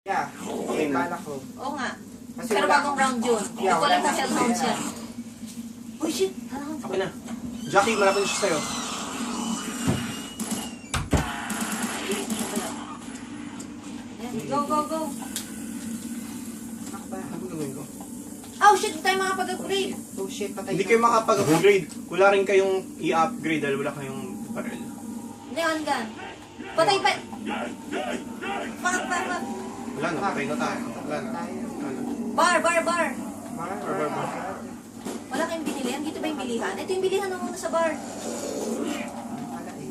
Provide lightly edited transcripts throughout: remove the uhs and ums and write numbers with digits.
Yeah, okay, bala ko. Oo nga. Kasi Pero wala bagong round yun. Hindi Yeah, ko wala alam kung na health kasi rounds yan. yan. Uy, shit! Parang Okay na. Jackie, malapit na siya sa'yo. Yan, go, go, go! Akba. Ano gagawin ko? Oh, shit! Hindi tayo makapag-upgrade. Oh shit, patay Hindi na. kayo makapag-upgrade. Wala rin kayong i-upgrade dahil wala kayong barrel. Hindi, handgun. Patay pa! Fuck, fuck, fuck! Wala na, patay na tayo. Wala na. Tayo. Wala na. Bar, bar, bar! Bar. Wala kayong bilihan? Dito ba yung bilihan? Ito yung bilihan na muna sa bar. Wala eh.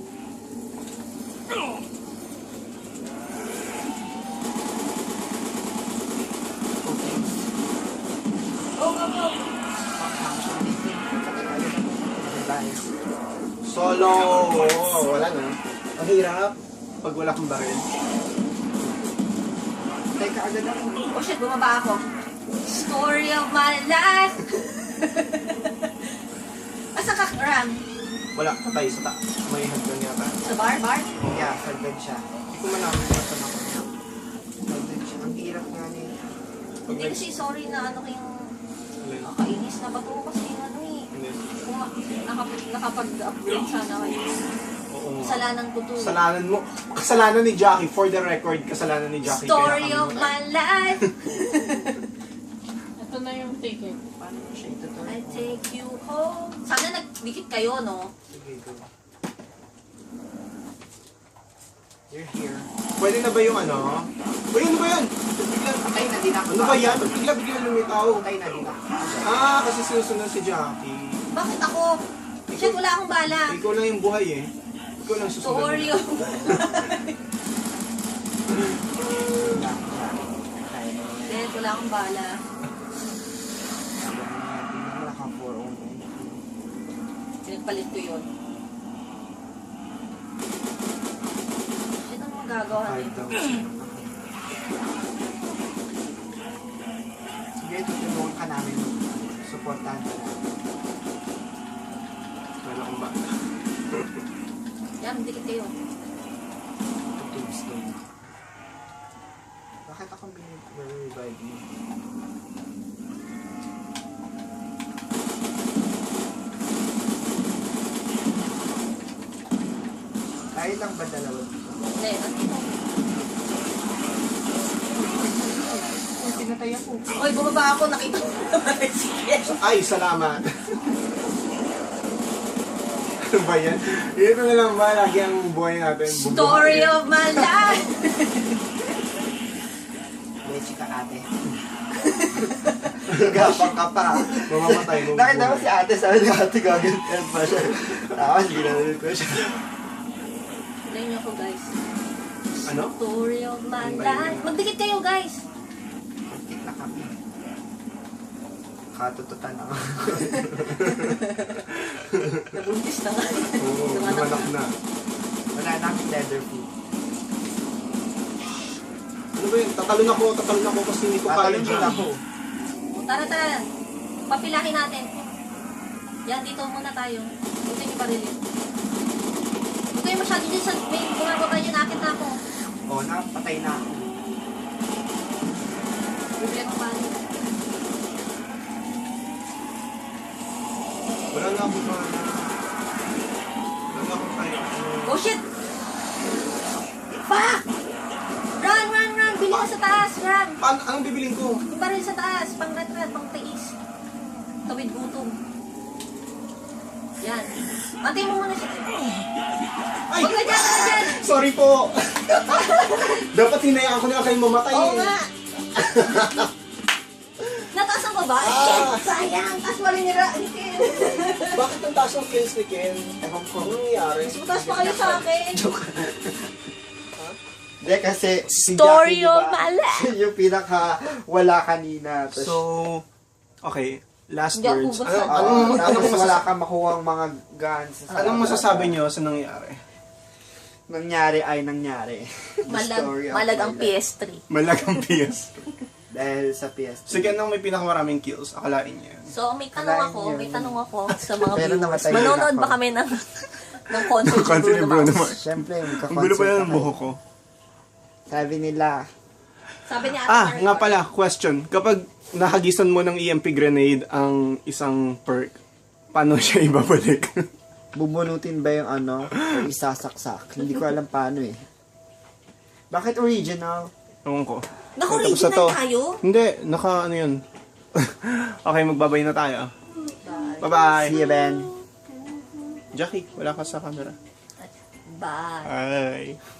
Okay. Go, go, go! Solo! Oo, wala na. Ang hirap pag wala kang barrel. Teka, agad ako. Oh shit, bumaba ako. Story of my life! Asa ka, Ram? Wala, patay sa may handgun yata. Sa bar, bar? Yeah, sagad siya. Hindi ko malaman kung saan ako. Sagad siya. Ang hirap nga niya. Pag Hindi kasi sorry na ano kayong Alin? nakainis na bato kasi ano eh. Hindi. Kung nakapag-upgrade sana kayo. Oo nga. Kasalanan ko to. Kasalanan mo. Kasalanan ni Jackie. For the record, kasalanan ni Jackie. Story kaya of kami- my life. Ito na yung ticket. Paano mo siya itutuloy? I take you home. Sana nagdikit kayo, no? Sige, go. You're here. Pwede na ba yung ano? Uy, ano ba yan? Biglang, Patay na din ako. ano ba yan? Biglang lumitaw. Patay na din ako. Ah, kasi sinusunod si Jackie. Bakit ako? Shit, wala akong bala. Ikaw lang yung buhay eh. Ikaw lang susunod. Story of Shit, wala akong bala. Pinagpalit ko yun. Shit, ano magagawa nito? Sige, tutulungan ka namin. Supportahan ka namin. Wala kang ba? Yan, dikit kayo. Tombstone. Bakit ako revive mo? Tayo lang ba dalawa dito? Hindi, nandito. Pinatay ako. Oy, bumaba ako, nakita ko naman si Ken. Ay, salamat. Ano ba yan? Ito na lang ba? Lagi ang buhay natin. Story of my life! Lechi ka ate. Gapang ka pa. Mamamatay mo. Nakita mo si ate, sabi ni ate gaganyan pa siya. Tapos ginanil ko siya. Play niyo ako, guys. Ano? Story of my life. Magdikit kayo, guys. Magkit na kami. Katututan ako. Nabuntis na nga. Oo, lumanak na. Wala na akong leather food. Ano ba yun? Tatalon ako kasi hindi ko kaya Tatalon din dyan. ako. Tara, tara. Papilahin natin. Yan, dito muna tayo. Ito yung barilin. Huwag kayo masyado dyan sa may bumababa dyan. Nakit na ako. Oo na, patay na ako. Bibili akong baril. Wala na akong kaya. Wala na akong kaya. Oh, shit! Fuck! Run, run, run! Bili ka sa taas, run! Paano? Anong bibiling ko? Yung baril sa taas, pang rat-rat, pang tiis. Tawid gutom. Yan. Antay mo muna siya. Ay! Huwag ka dyan, huwag ka dyan! Sorry po! Dapat hinayaan ko na kayong mamatay Oo eh. nga! Nataas ang baba? Ah. Shit! Sayang! Taas mo rin ni Ken. Bakit ang taas ng kills ni Ken? Ewan ko. Anong nangyari? Mas mataas pa kayo sa akin. Hindi kasi si Story Jackie, of diba, my life. yung pinaka wala kanina. Tas, So, okay. Last Hindi ako words. basta. tapos wala kang makuha mga guns. Anong masasabi nyo sa nangyari? Nangyari ay nangyari. The story of Malag my ang life. PS3. Malagang PS. Dahil sa PS3. Sige, nang may pinakamaraming kills, akalain niyo yun. So, may tanong ako sa mga Pero viewers. namatay Manonood din ba ako. kami ng concert Concert ni ni Bruno Bruno Mars? Mars. Siyempre, Ang gulo pa yan ng buhok ko. Sabi nila, Sabi ni Ate Ah, Mark. nga pala, question. Kapag nakagisan mo ng EMP grenade ang isang perk, paano siya ibabalik? Bubunutin ba yung ano? O isasaksak? Hindi ko alam paano eh. Bakit original? Ewan ko. Naka-original Tapos na to. tayo? Hindi, ano yun. Okay, magbabay na tayo. Bye-bye. See you, Ben. Jackie, wala ka sa camera. Bye. Bye.